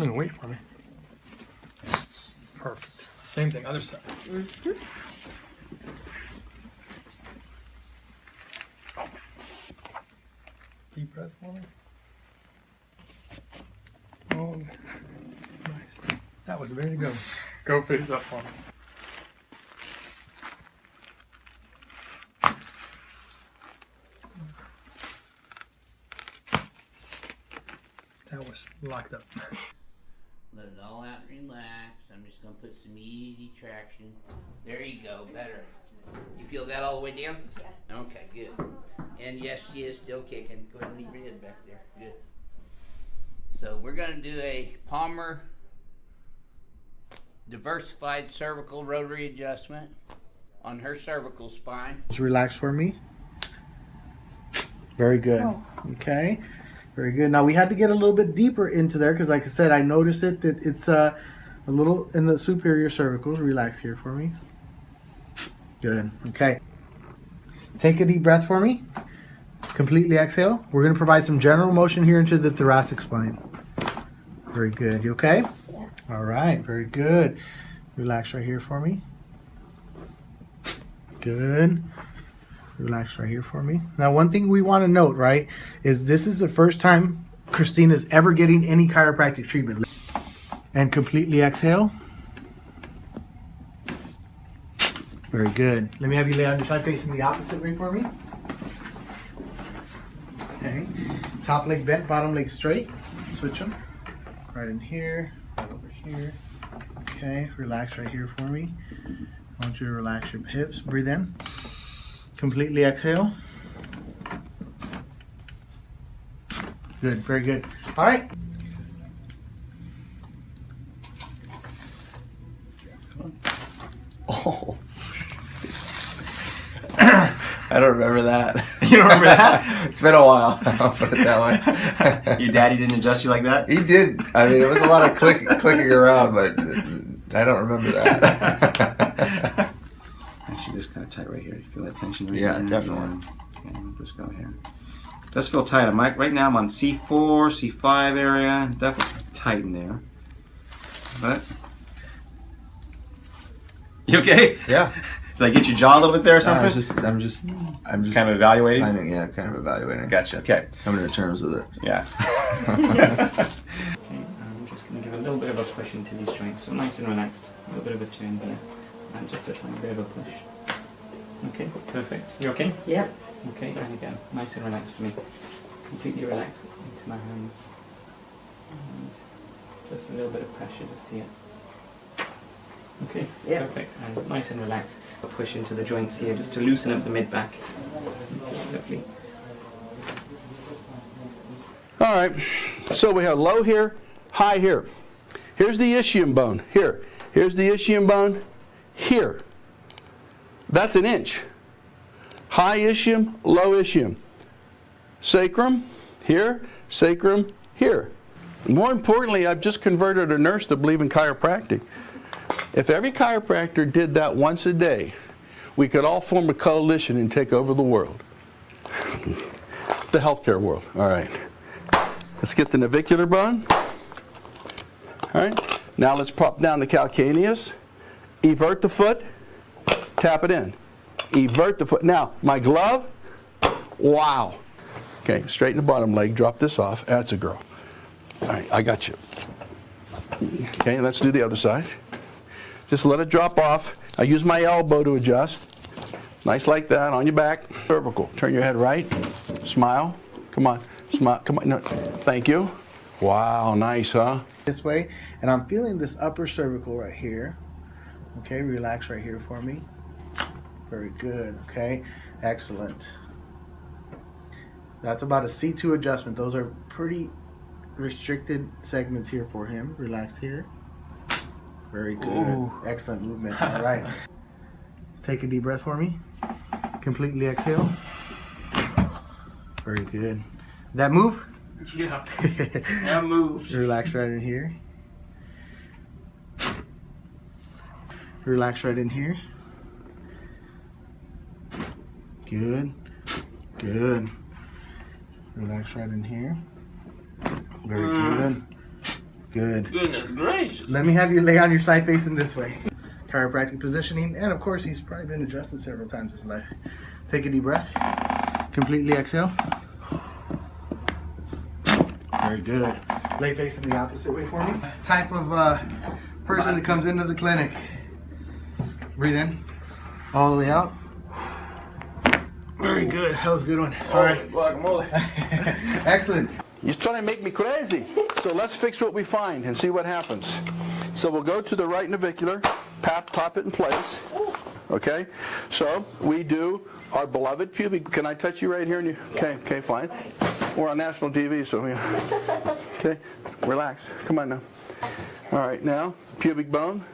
pulling weight for me. Perfect. Same thing, other side. Mm-hmm. Deep breath for me. Oh, nice. That was ready to go. Go face up for me. That was locked up. Let it all out and relax. I'm just going to put some easy traction. There you go, better. You feel that all the way down? Yeah. Okay, good. And yes, she is still kicking. Go ahead and leave your head back there. Good. So we're going to do a Palmer diversified cervical rotary adjustment on her cervical spine. Just relax for me. Very good. Oh. Okay. Very good. Now we had to get a little bit deeper into there because, like I said, I noticed it that it's a little in the superior cervicals. Relax here for me. Good. Okay. Take a deep breath for me. Completely exhale. We're going to provide some general motion here into the thoracic spine. Very good. You okay? Yeah. All right. Very good. Relax right here for me. Good. Relax right here for me. Now, one thing we want to note, right, is this is the first time Christina's ever getting any chiropractic treatment. And completely exhale. Very good. Let me have you lay on your side facing the opposite way for me. Okay. Top leg bent, bottom leg straight. Switch them. Right in here, right over here. Okay. Relax right here for me. I want you to relax your hips. Breathe in. Completely exhale. Good, very good. All right. Oh. I don't remember that. You don't remember that? It's been a while. I'll put it that way. Your daddy didn't adjust you like that? He did. I mean, it was a lot of clicking around, but I don't remember that. Actually, just kind of tight right here. You feel that tension right Yeah, here? definitely. Okay, let this go here. Does feel tight. Right now I'm on C4, C5 area. Definitely tight in there. But you okay? Yeah. Did I get your jaw a little bit there or something? I'm just kind of evaluating. kind of evaluating. Gotcha. Okay. Coming to terms with it. Yeah. Okay, I'm just going to give a little bit of a push into these joints, so nice and relaxed. A little bit of a turn here, and just a tiny bit of a push. Okay, perfect. You okay? Yeah. Okay, and again, nice and relaxed for me. Completely relaxed into my hands. And just a little bit of pressure just here. Okay, Yeah. perfect. And nice and relaxed. Push into the joints here just to loosen up the mid-back. Okay, lovely. All right, so we have low here, high here. Here's the ischium bone, here. Here's the ischium bone, here. That's an inch. High ischium, low ischium. Sacrum, here, sacrum, here. More importantly, I've just converted a nurse to believe in chiropractic. If every chiropractor did that once a day, we could all form a coalition and take over the world. The healthcare world, all right. Let's get the navicular bone. All right, now let's prop down the calcaneus. Evert the foot, tap it in. Evert the foot. Now, my glove, wow. Okay, straighten the bottom leg, drop this off. That's a girl. All right, I got you. Okay, let's do the other side. Just let it drop off. I use my elbow to adjust. Nice like that, on your back. Cervical. Turn your head right. Smile. Come on. Smile. Come on. No. Thank you. Wow, nice, huh? This way, and I'm feeling this upper cervical right here. Okay, relax right here for me. Very good. Okay, excellent. That's about a C2 adjustment. Those are pretty restricted segments here for him. Relax here. Very good. Ooh. Excellent movement. All right. Take a deep breath for me. Completely exhale. Very good. That move? Yeah, that moved. Relax right in here. Relax right in here. Good. Good. Relax right in here. Very good. Good. Goodness gracious. Let me have you lay on your side facing this way. Chiropractic positioning, and of course he's probably been adjusted several times in his life. Take a deep breath. Completely exhale. Very good. Lay facing the opposite way for me. Type of person that comes into the clinic. Breathe in. All the way out. Very good. That was a good one. All right. Excellent. You're trying to make me crazy. So let's fix what we find and see what happens. So we'll go to the right navicular, pop it in place. Okay? So we do our beloved pubic. Can I touch you right here? Okay, fine. We're on national TV, so okay, relax. Come on now. All right, now pubic bone.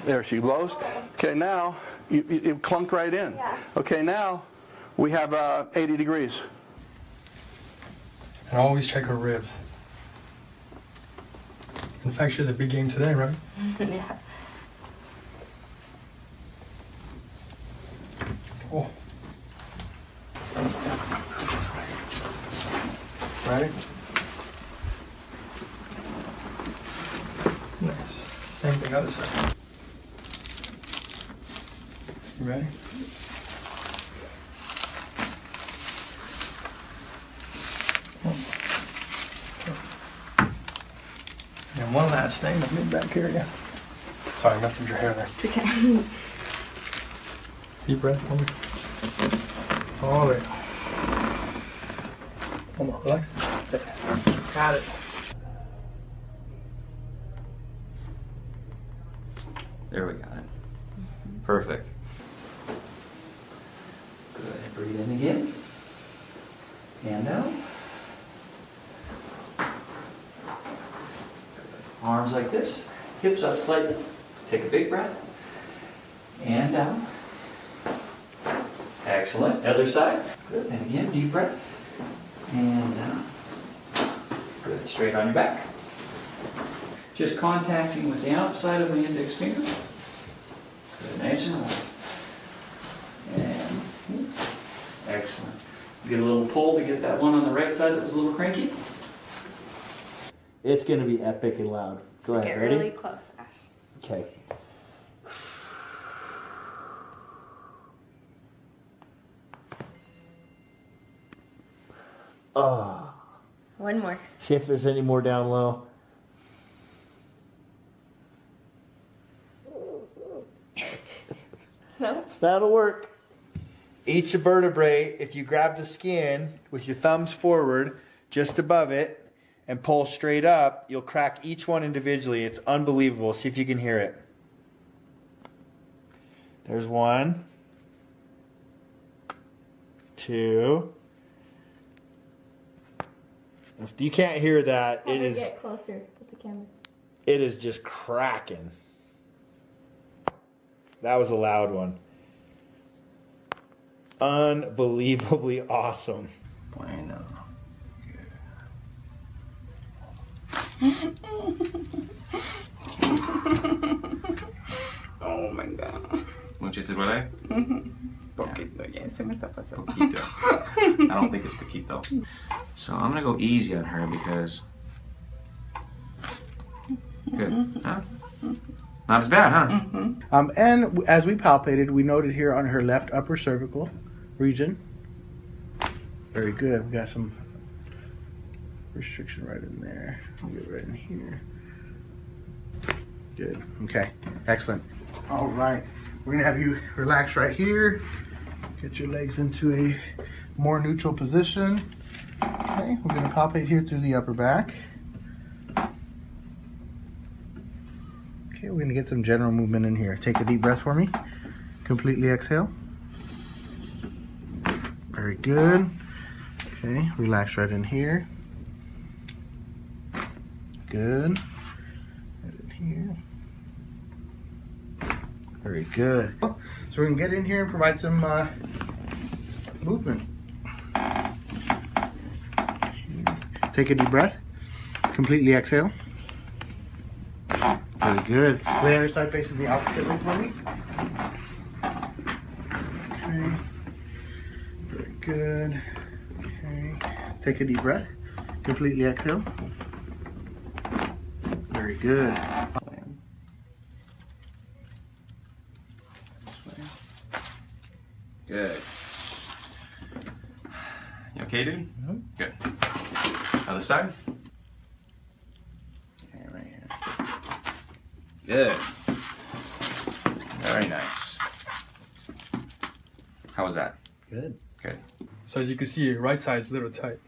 There she blows. Okay, now it clunked right in. Okay, now we have 80 degrees. And always check her ribs. In fact, she has a big game today, right? Yeah. Oh. Ready? Nice. Same thing, other side. You ready? And one last thing, the mid-back area. Sorry, messed with your hair there. It's okay. Deep breath for me. All the way. One more, relax. There. Got it. There we got it. Perfect. Good. Breathe in again. Hand out. Arms like this. Hips up slightly. Take a big breath. And down. Excellent. Other side. Good. And again, deep breath. And down. Good. Straight on your back. Just contacting with the outside of the index finger. Good. Nice and long. And excellent. Get a little pull to get that one on the right side that was a little cranky. It's going to be epic and loud. Go ahead. Get Ready? really close, Ash. Okay. One more. See if there's any more down low. No? That'll work. Each vertebrae, if you grab the skin with your thumbs forward, just above it, and pull straight up, you'll crack each one individually. It's unbelievable. See if you can hear it. There's 1, 2. If you can't hear that, it is. Get closer with the camera. It is just cracking. That was a loud one. Unbelievably awesome. Bueno. Oh my god. Mucho te duele? Poquito, ya se me está pasando. Poquito. I don't think it's poquito. So I'm gonna go easy on her because. Good. Huh? Not as bad, huh? And as we palpated, we noted here on her left upper cervical region. Very good. We got some restriction right in there. We'll get right in here. Good. Okay. Excellent. All right. We're going to have you relax right here. Get your legs into a more neutral position. Okay. We're going to palpate here through the upper back. Okay, we're going to get some general movement in here. Take a deep breath for me. Completely exhale. Very good. Okay, relax right in here. Good. Right in here. Very good. So we're going to get in here and provide some movement. Take a deep breath. Completely exhale. Very good. Lay on your side facing the opposite way for me. Okay. Very good. Okay. Take a deep breath. Completely exhale. good. Good. You okay, dude? Good. Other side? Okay, right here. Good. Very nice. How was that? Good. Good. So as you can see, your right side is a little tight.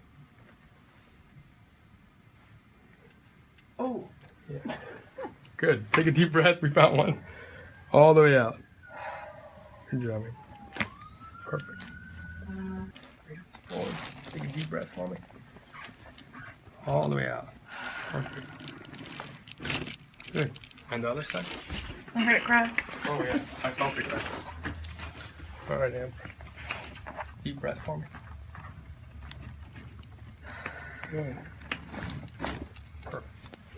Oh. Yeah. Good. Take a deep breath. We found one. All the way out. Good job. Perfect. Forward. Take a deep breath for me. All the way out. Perfect. Good. And the other side. I heard it crack. Oh yeah, I felt it crack. All right, Amber. Deep breath for me. Good. Perfect.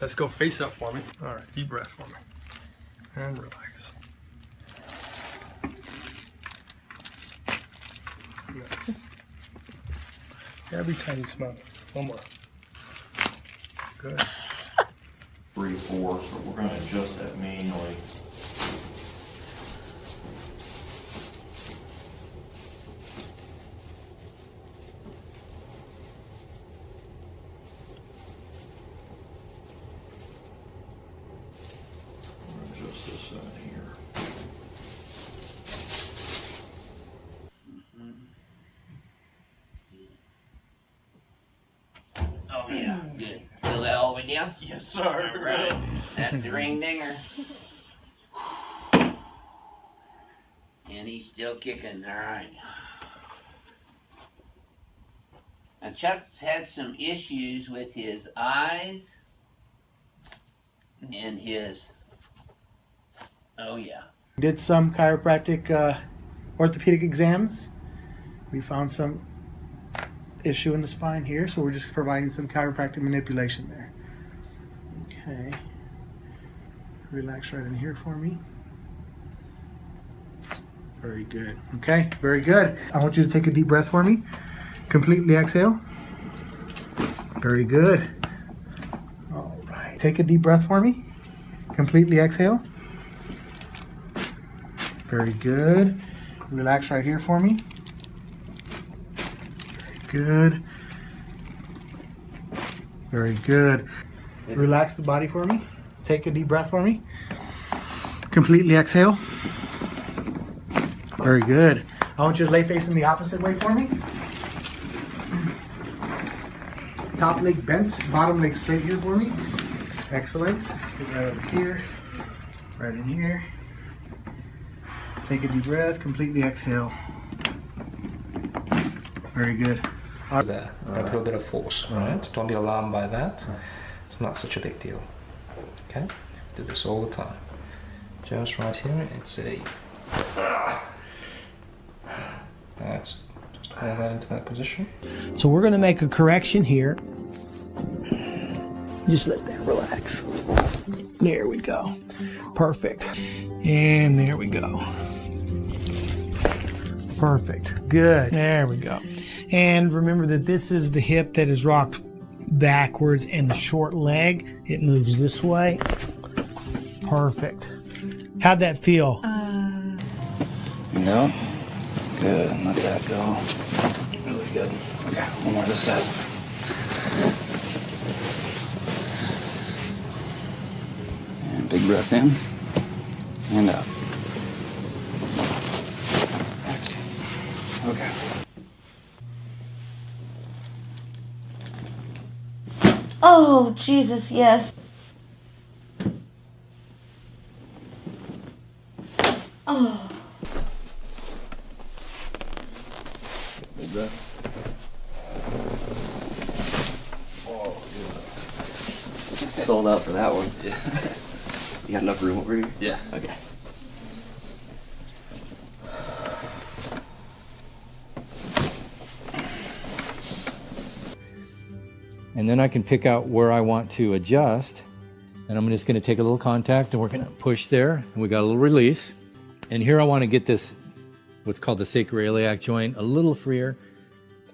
Let's go face up for me. All right, deep breath for me. And relax. Nice. Every time you smile. One more. Good. 3, 4, so we're going to adjust that manually. Adjust this in here. Oh yeah, good. Feel that all the way down? Yes, sir. All right. That's the ring dinger. And he's still kicking, all right. Now Chuck's had some issues with his eyes and his, oh yeah. Did some chiropractic orthopedic exams. We found some issue in the spine here, so we're just providing some chiropractic manipulation there. Okay. Relax right in here for me. Very good. Okay, very good. I want you to take a deep breath for me. Completely exhale. Very good. All right. Take a deep breath for me. Completely exhale. Very good. Relax right here for me. Good. Very good. Relax the body for me. Take a deep breath for me. Completely exhale. Very good. I want you to lay facing the opposite way for me. Top leg bent, bottom leg straight here for me. Excellent. Get right over here. Right in here. Take a deep breath. Completely exhale. Very good. There, I put a bit of force, right? Don't be alarmed by that. It's not such a big deal. Okay? Do this all the time. Just right here, it's a... That's just hold that into that position. So we're going to make a correction here. Just let that relax. There we go. Perfect. And there we go. Perfect. Good. There we go. And remember that this is the hip that is rocked backwards, and the short leg, it moves this way. Perfect. How'd that feel? No? Good. Let that go. Really good. Okay, one more this side. And big breath in and out. Okay. Oh, Jesus, yes. Oh. Big breath. Sold out for that one. Yeah. You got enough room over here? Yeah. Okay. And then I can pick out where I want to adjust. And I'm just going to take a little contact and we're going to push there. And we got a little release. And here I want to get this, what's called the sacroiliac joint, a little freer.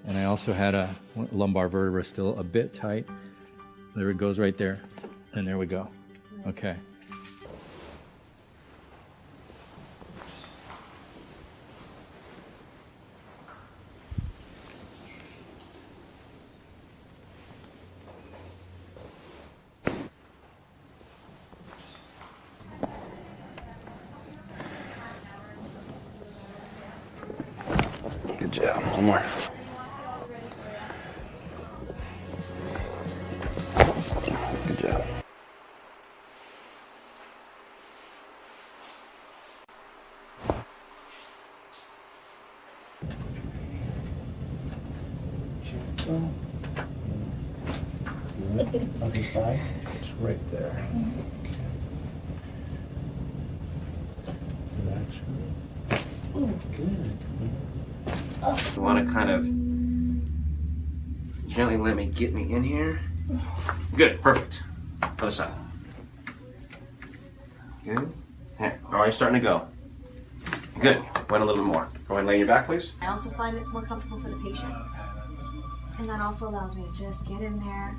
And I also had a lumbar vertebra still a bit tight. There it goes right there. And there we go. Okay. Good job. One more. Good job. Gentle. Good. Other side. It's right there. Relax. Good. You want to kind of gently let me get me in here. Good, perfect. Other side. Good. Alright, starting to go. Good. Wait a little bit more. Go ahead and lay on your back, please. I also find it's more comfortable for the patient. And that also allows me to just get in there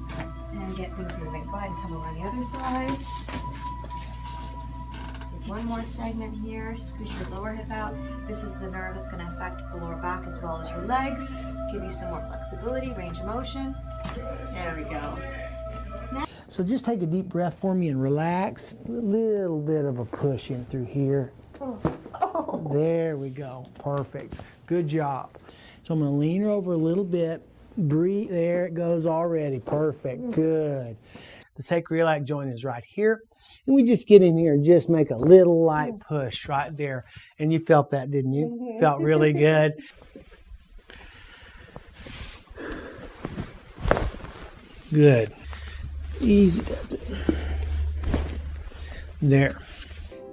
and get things moving. Go ahead and come over on the other side. Take one more segment here. Scoot your lower hip out. This is the nerve that's going to affect the lower back as well as your legs. Give you some more flexibility, range of motion. There we go. So just take a deep breath for me and relax. A little bit of a push in through here. There we go. Perfect. Good job. So I'm going to lean her over a little bit. Breathe. There it goes already. Perfect. Good. The sacroiliac joint is right here. And we just get in here and just make a little light push right there. And you felt that, didn't you? Felt really good. Good. Easy does it. There.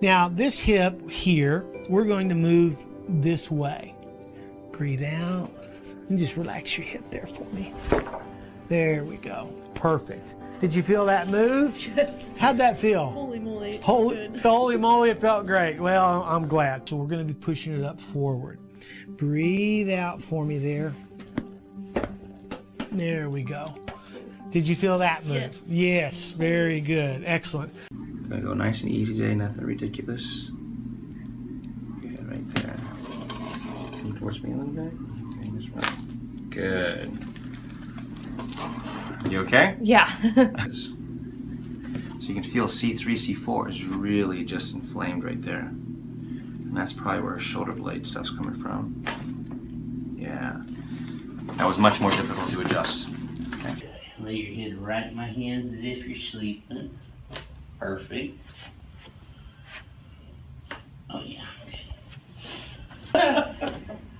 Now this hip here, we're going to move this way. Breathe out and just relax your hip there for me. There we go. Perfect. Did you feel that move? Yes. How'd that feel? Holy moly. Holy moly, it felt great. Well, I'm glad. So we're going to be pushing it up forward. Breathe out for me there. There we go. Did you feel that move? Yes. Yes, very good. Excellent. Gonna go nice and easy today, nothing ridiculous. Good, right there. Come towards me a little bit. Okay, just run. Good. You okay? Yeah. So you can feel C3, C4 is really just inflamed right there. And that's probably where shoulder blade stuff's coming from. Yeah. That was much more difficult to adjust. Okay. Lay your head right in my hands as if you're sleeping. Perfect. Oh yeah.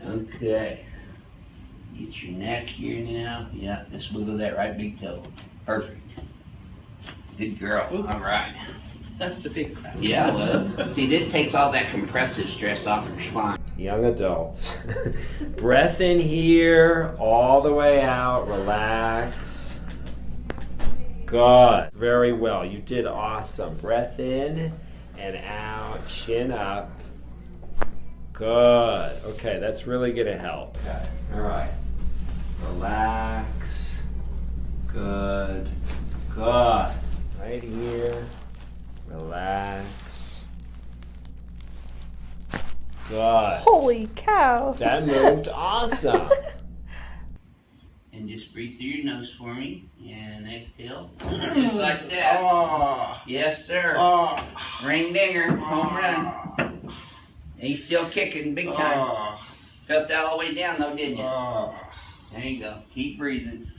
Okay. Get your neck here now. Yeah, just wiggle that right big toe. Perfect. Good girl. All right. That's a big crack. Yeah, well, see, this takes all that compressive stress off your spine. Young adults. Breath in here, all the way out, relax. Good. Very well. You did awesome. Breath in and out, chin up. Good. Okay, that's really going to help. Okay. All right. Relax. Good. Good. Right here. Relax. Good. Holy cow. That moved awesome. And just breathe through your nose for me. And exhale. Just like that. Oh. Yes, sir. Oh. Ring dinger. Home run. And he's still kicking big time. Oh. Felt that all the way down though, didn't you? Oh. There you go. Keep breathing.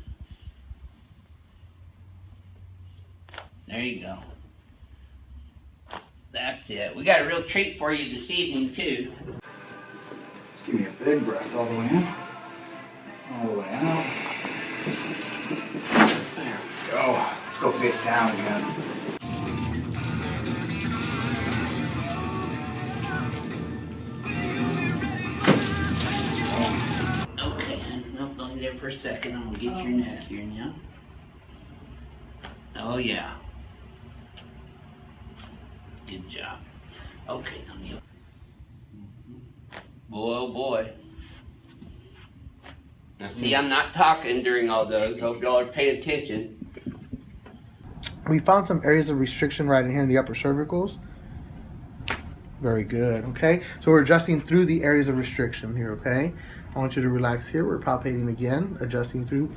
There you go. That's it. We got a real treat for you this evening too. Let's give me a big breath all the way in. All the way out. There we go. Let's go face down again. Okay, well, don't there for a second. I'm gonna get your neck here now. Oh yeah. Good job. Okay, now kneel. Boy, oh boy. Now see, I'm not talking during all those. Hope y'all are paying attention. We found some areas of restriction right in here in the upper cervicals. Very good, okay? So we're adjusting through the areas of restriction here, okay? I want you to relax here. We're palpating again, adjusting through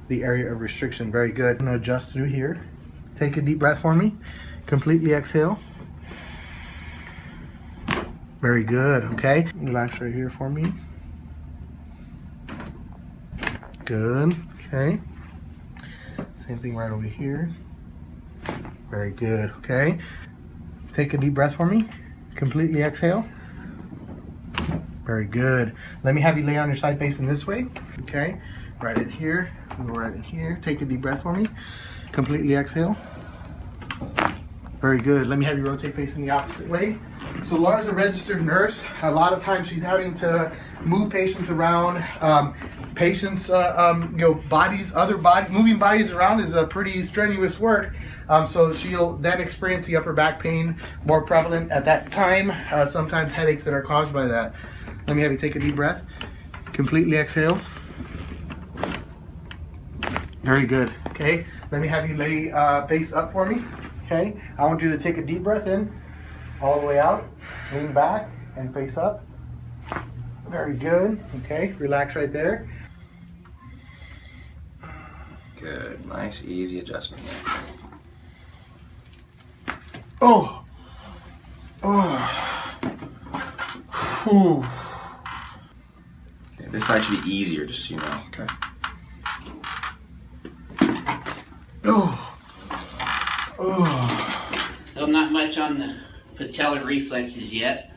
the area of restriction. Very good. I'm gonna adjust through here. Take a deep breath for me. Completely exhale. Very good, okay? Relax right here for me. Good, okay. Same thing right over here. Very good, okay? Take a deep breath for me. Completely exhale. Very good. Let me have you lay on your side facing this way, okay? Right in here, go right in here. Take a deep breath for me. Completely exhale. Very good. Let me have you rotate facing the opposite way. So Laura's a registered nurse. A lot of times she's having to move patients around. Moving bodies around is a pretty strenuous work. So she'll then experience the upper back pain more prevalent at that time. Sometimes headaches that are caused by that. Let me have you take a deep breath. Completely exhale. Very good. Okay. Let me have you lay face up for me. Okay. I want you to take a deep breath in, all the way out, lean back and face up. Very good. Okay. Relax right there. Good. Nice, easy adjustment there. Oh. Oh. Whew. Okay, this side should be easier, just so you know. Okay. Oh. Oh. So not much on the patellar reflexes yet.